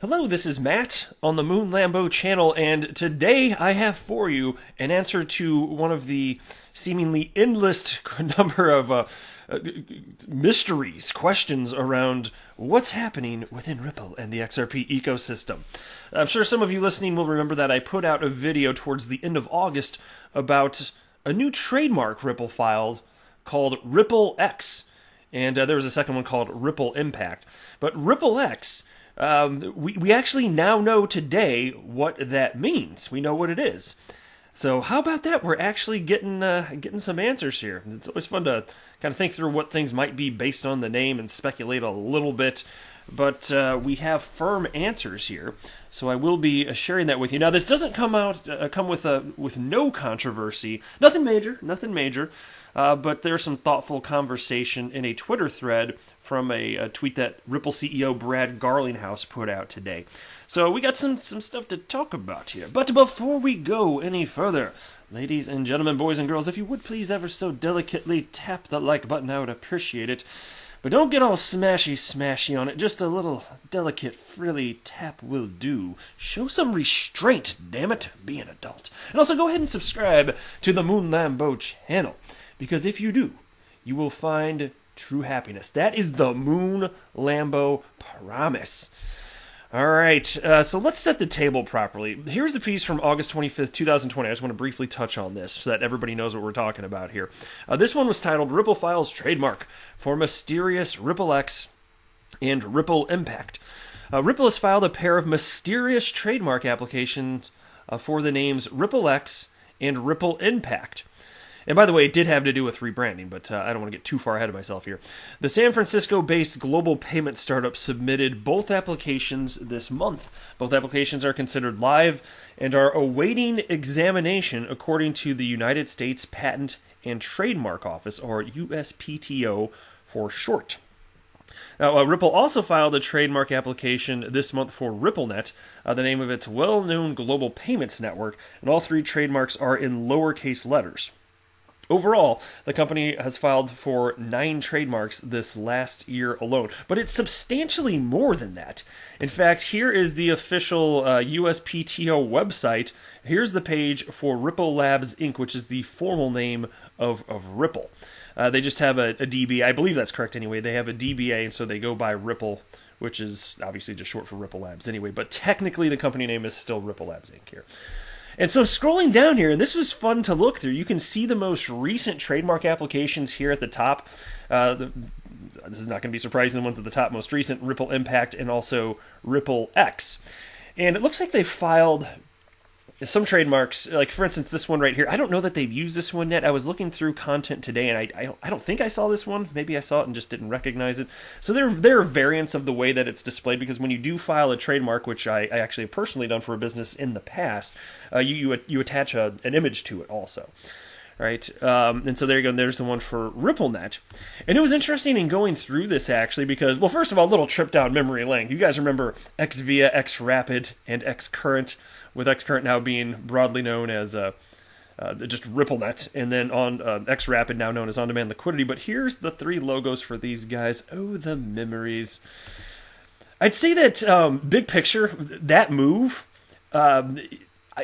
Hello, this is Matt on the Moon Lambo channel, and today I have for you an answer to one of the seemingly endless number of mysteries, questions around what's happening within Ripple and the XRP ecosystem. I'm sure some of you listening will remember that I put out a video towards the end of August about a new trademark Ripple filed called RippleX, and there was a second one called Ripple Impact. But RippleX, we actually now know today what that means. We know what it is. So how about that? We're actually getting some answers here. It's always fun to kind of think through what things might be based on the name and speculate a little bit. But we have firm answers here, so I will be sharing that with you. Now, this doesn't come with no controversy, nothing major. But there's some thoughtful conversation in a Twitter thread from a tweet that Ripple CEO Brad Garlinghouse put out today. So we got some stuff to talk about here. But before we go any further, ladies and gentlemen, boys and girls, if you would please ever so delicately tap the like button, I would appreciate it. But don't get all smashy on it. Just a little delicate, frilly tap will do. Show some restraint, damn it. Be an adult. And also go ahead and subscribe to the Moon Lambo channel. Because if you do, you will find true happiness. That is the Moon Lambo promise. All right, so let's set the table properly. Here's the piece from August 25th, 2020. I just want to briefly touch on this so that everybody knows what we're talking about here. This one was titled Ripple Files Trademark for Mysterious RippleX and Ripple Impact. Ripple has filed a pair of mysterious trademark applications for the names RippleX and Ripple Impact. And by the way, it did have to do with rebranding, but I don't want to get too far ahead of myself here. The San Francisco-based global payment startup submitted both applications this month. Both applications are considered live and are awaiting examination according to the United States Patent and Trademark Office, or USPTO for short. Now, Ripple also filed a trademark application this month for RippleNet, the name of its well-known global payments network, and all three trademarks are in lowercase letters. Overall, the company has filed for 9 trademarks this last year alone, but it's substantially more than that. In fact, here is the official USPTO website. Here's the page for Ripple Labs Inc., which is the formal name of Ripple. They just have a DBA. I believe that's correct anyway. They have a DBA, and so they go by Ripple, which is obviously just short for Ripple Labs anyway, but technically the company name is still Ripple Labs Inc. here. And so scrolling down here, and this was fun to look through, you can see the most recent trademark applications here at the top. This is not going to be surprising, the ones at the top most recent, Ripple Impact and also RippleX. And it looks like they filed some trademarks, like for instance this one right here. I don't know that they've used this one yet. I was looking through content today and I don't think I saw this one. Maybe I saw it and just didn't recognize it. So there are variants of the way that it's displayed, because when you do file a trademark, which I actually have personally done for a business in the past, you attach an image to it also. Right, and so there you go. There's the one for RippleNet, and it was interesting in going through this actually because, well, first of all, a little trip down memory lane. You guys remember XVIA, XRapid, and XCurrent, with XCurrent now being broadly known as just RippleNet, and then on XRapid now known as On-Demand Liquidity. But here's the 3 logos for these guys. Oh, the memories! I'd say that big picture, that move.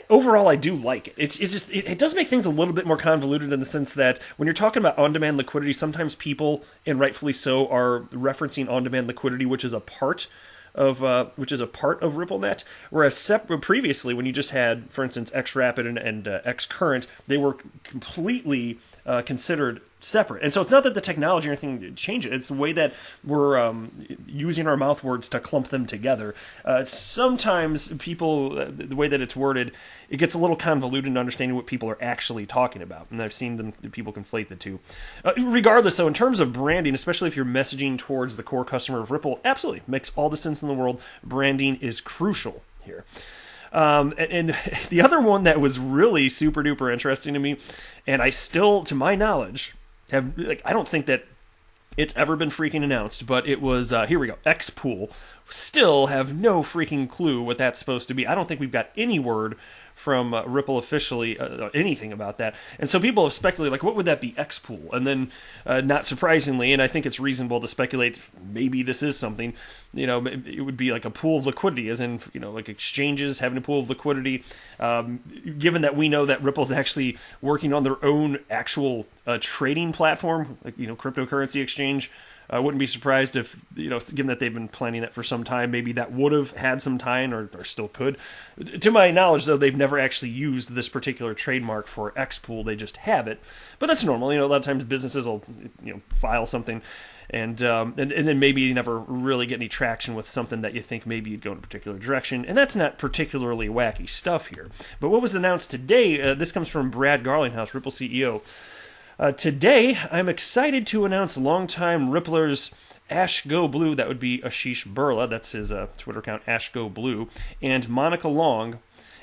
Overall, I do like it. It's just it does make things a little bit more convoluted in the sense that when you're talking about on-demand liquidity, sometimes people, and rightfully so, are referencing on-demand liquidity, which is a part of RippleNet. Whereas previously, when you just had, for instance, XRapid and XCurrent, they were completely considered separate. And so it's not that the technology or anything changed it. It's the way that we're using our mouth words to clump them together. Sometimes people, the way that it's worded, it gets a little convoluted in understanding what people are actually talking about. And I've seen people conflate the two. Regardless, though, in terms of branding, especially if you're messaging towards the core customer of Ripple, absolutely makes all the sense in the world. Branding is crucial here. And the other one that was really super duper interesting to me, and I still, to my knowledge, I don't think that it's ever been freaking announced, but it was, here we go, Xpool, Still have no freaking clue what that's supposed to be. I don't think we've got any word from Ripple officially anything about that. And so people have speculated, like, what would that be, X pool? And then, not surprisingly, and I think it's reasonable to speculate, maybe this is something, it would be like a pool of liquidity, as in, like exchanges having a pool of liquidity. Given that we know that Ripple's actually working on their own actual trading platform, like, cryptocurrency exchange. I wouldn't be surprised if, given that they've been planning that for some time, maybe that would have had some time or still could. To my knowledge, though, they've never actually used this particular trademark for X-Pool. They just have it. But that's normal. A lot of times businesses will, file something and then maybe you never really get any traction with something that you think maybe you'd go in a particular direction. And that's not particularly wacky stuff here. But what was announced today, this comes from Brad Garlinghouse, Ripple CEO. Today, I'm excited to announce longtime Ripplers Ash Go Blue, that would be Ashish Burla, that's his Twitter account, Ash Go Blue, and Monica Long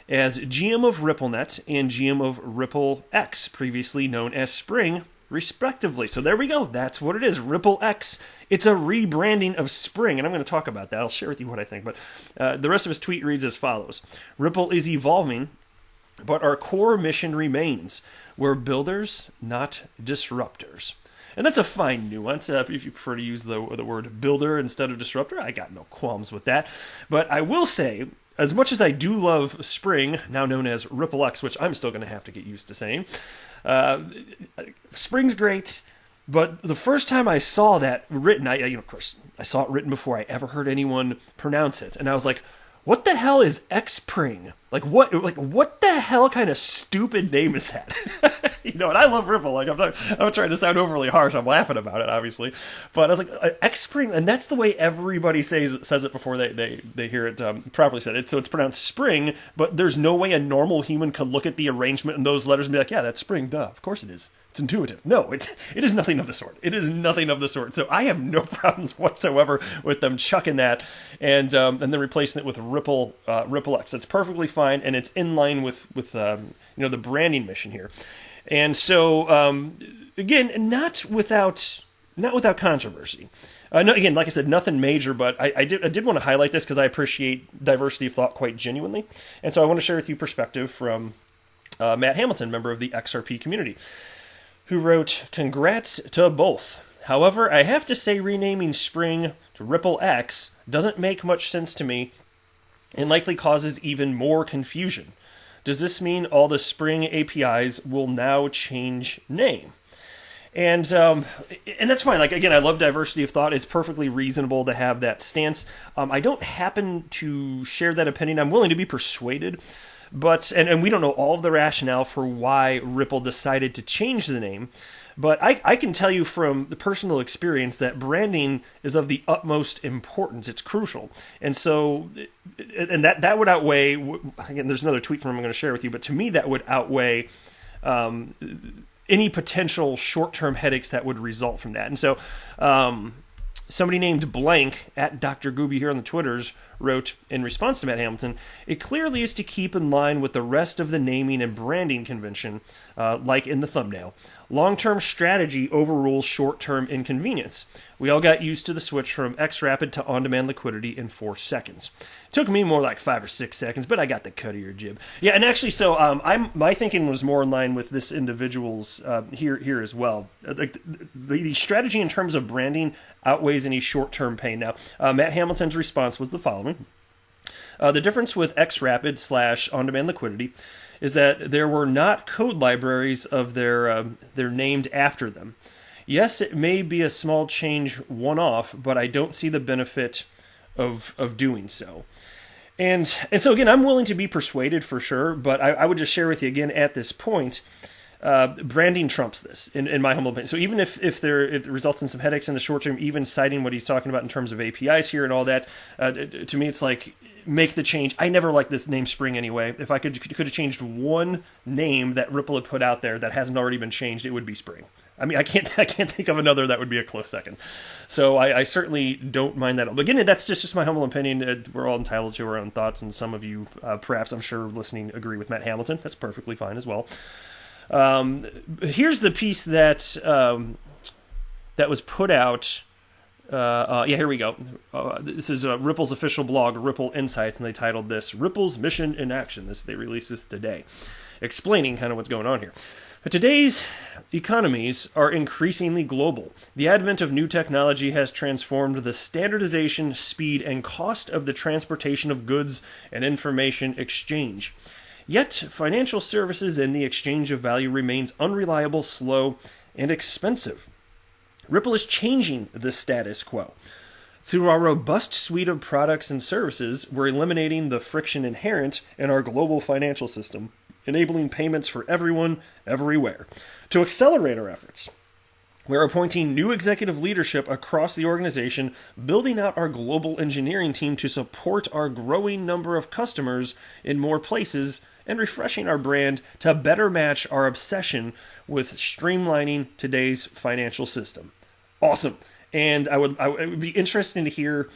as GM of RippleNet and GM of RippleX, previously known as Spring, respectively. So there we go. That's what it is, RippleX. It's a rebranding of Spring, and I'm going to talk about that. I'll share with you what I think. But the rest of his tweet reads as follows. Ripple is evolving, but our core mission remains. We're builders, not disruptors. And that's a fine nuance. If you prefer to use the word builder instead of disruptor, I got no qualms with that. But I will say, as much as I do love Spring, now known as RippleX, which I'm still going to have to get used to saying, Spring's great. But the first time I saw that written, of course, I saw it written before I ever heard anyone pronounce it. And I was like, what the hell is Xpring? Like what the hell kind of stupid name is that? And I love Ripple. Like I'm not trying to sound overly harsh. I'm laughing about it, obviously. But I was like, Xpring, and that's the way everybody says it before they hear it properly said. So it's pronounced Spring, but there's no way a normal human could look at the arrangement in those letters and be like, yeah, that's Spring, duh, of course it is. It's intuitive. No, it is nothing of the sort. It is nothing of the sort. So I have no problems whatsoever with them chucking that and then replacing it with RippleX. That's perfectly fine, and it's in line with the branding mission here. And so again, not without controversy. No, again, like I said, nothing major, but I did want to highlight this because I appreciate diversity of thought quite genuinely, and so I want to share with you perspective from Matt Hamilton, member of the XRP community, who wrote, "Congrats to both. However, I have to say renaming Spring to RippleX doesn't make much sense to me and likely causes even more confusion. Does this mean all the Spring APIs will now change name?" And that's fine. Like, again, I love diversity of thought. It's perfectly reasonable to have that stance. I don't happen to share that opinion. I'm willing to be persuaded. But and we don't know all of the rationale for why Ripple decided to change the name. But I can tell you from the personal experience that branding is of the utmost importance. It's crucial. And so, and that would outweigh, again, there's another tweet from him I'm going to share with you, but to me that would outweigh any potential short-term headaches that would result from that. And so, somebody named Blank at Dr. Gooby here on the Twitters wrote in response to Matt Hamilton, "It clearly is to keep in line with the rest of the naming and branding convention, like in the thumbnail. Long-term strategy overrules short-term inconvenience. We all got used to the switch from XRapid to on-demand liquidity in 4 seconds. Took me more like 5 or 6 seconds, but I got the cut of your jib." Yeah, and actually, so my thinking was more in line with this individual's here as well. The strategy in terms of branding outweighs any short-term pain. Now, Matt Hamilton's response was the following. The difference with XRapid / on-demand liquidity is that there were not code libraries of their named after them. Yes, it may be a small change one-off, but I don't see the benefit of doing so. And so again, I'm willing to be persuaded for sure, but I would just share with you again at this point, branding trumps this, in my humble opinion. So even if it results in some headaches in the short term, even citing what he's talking about in terms of APIs here and all that, to me it's like, make the change. I never liked this name Spring anyway. If I could have changed one name that Ripple had put out there that hasn't already been changed, it would be Spring. I mean, I can't think of another that would be a close second. So I certainly don't mind that. But again, that's just my humble opinion. We're all entitled to our own thoughts, and some of you, perhaps I'm sure listening, agree with Matt Hamilton. That's perfectly fine as well. Here's the piece that was put out Yeah, here we go. This is Ripple's official blog, Ripple Insights, and they titled this "Ripple's Mission in Action." They released this today, explaining kind of what's going on here. But today's economies are increasingly global. The advent of new technology has transformed the standardization, speed, and cost of the transportation of goods and information exchange. Yet, financial services and the exchange of value remains unreliable, slow, and expensive. Ripple is changing the status quo. Through our robust suite of products and services, we're eliminating the friction inherent in our global financial system, enabling payments for everyone, everywhere. To accelerate our efforts, we're appointing new executive leadership across the organization, building out our global engineering team to support our growing number of customers in more places, and refreshing our brand to better match our obsession with streamlining today's financial system. Awesome. And it would be interesting to hear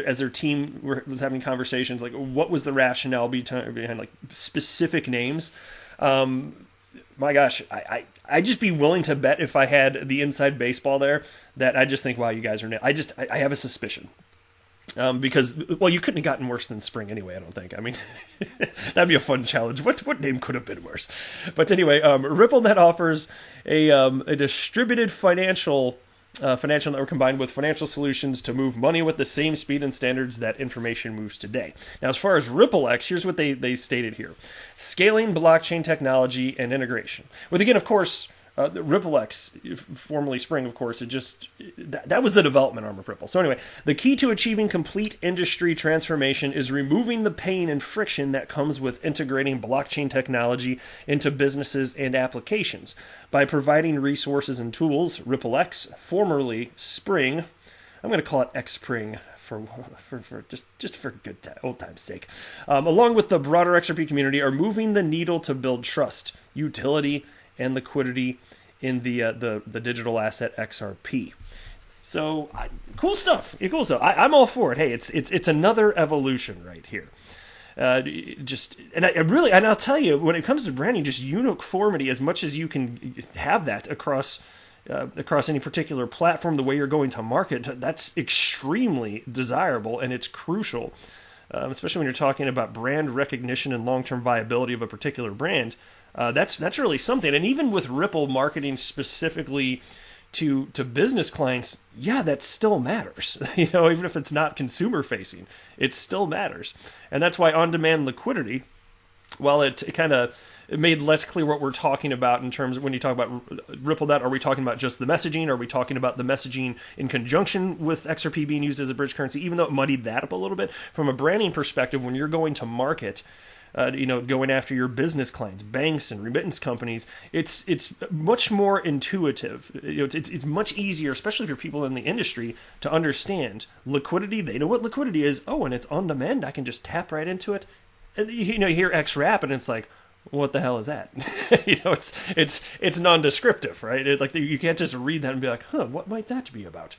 as their team was having conversations, like what was the rationale behind like specific names. My gosh, I'd just be willing to bet if I had the inside baseball there that I just think, wow, you guys are I have a suspicion. Because, well, you couldn't have gotten worse than Spring anyway, I don't think. I mean, that'd be a fun challenge. What name could have been worse? But anyway, RippleNet offers a distributed financial network combined with financial solutions to move money with the same speed and standards that information moves today. Now, as far as RippleX, here's what they stated here. Scaling blockchain technology and integration. With, again, of course, RippleX, formerly Spring, of course, that was the development arm of Ripple. So anyway, the key to achieving complete industry transformation is removing the pain and friction that comes with integrating blockchain technology into businesses and applications. By providing resources and tools, RippleX, formerly Spring, I'm going to call it Xpring for just for old time's sake, along with the broader XRP community, are moving the needle to build trust, utility, and liquidity in the digital asset XRP. So cool stuff. Cool stuff. I'm all for it. Hey, it's another evolution right here. And I'll tell you, when it comes to branding, just uniformity, as much as you can have that across any particular platform, the way you're going to market, that's extremely desirable, and it's crucial, especially when you're talking about brand recognition and long-term viability of a particular brand. That's really something. And even with Ripple marketing specifically to business clients, yeah, that still matters. Even if it's not consumer facing, it still matters. And that's why on-demand liquidity, while it kind of made less clear what we're talking about in terms of when you talk about RippleNet, are we talking about just the messaging? Are we talking about the messaging in conjunction with XRP being used as a bridge currency? Even though it muddied that up a little bit, from a branding perspective, when you're going to market, going after your business clients, banks and remittance companies, it's much more intuitive. It's much easier, especially for people in the industry, to understand liquidity. They know what liquidity is. Oh, and it's on demand. I can just tap right into it. And you hear XWrap, and it's like, what the hell is that? It's non-descriptive, right? You can't just read that and be like, what might that be about?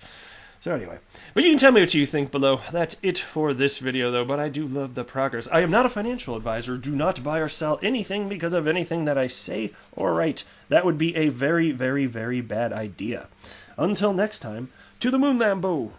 So anyway, but you can tell me what you think below. That's it for this video, though, but I do love the progress. I am not a financial advisor. Do not buy or sell anything because of anything that I say or write. That would be a very, very, very bad idea. Until next time, to the moon, Lambo!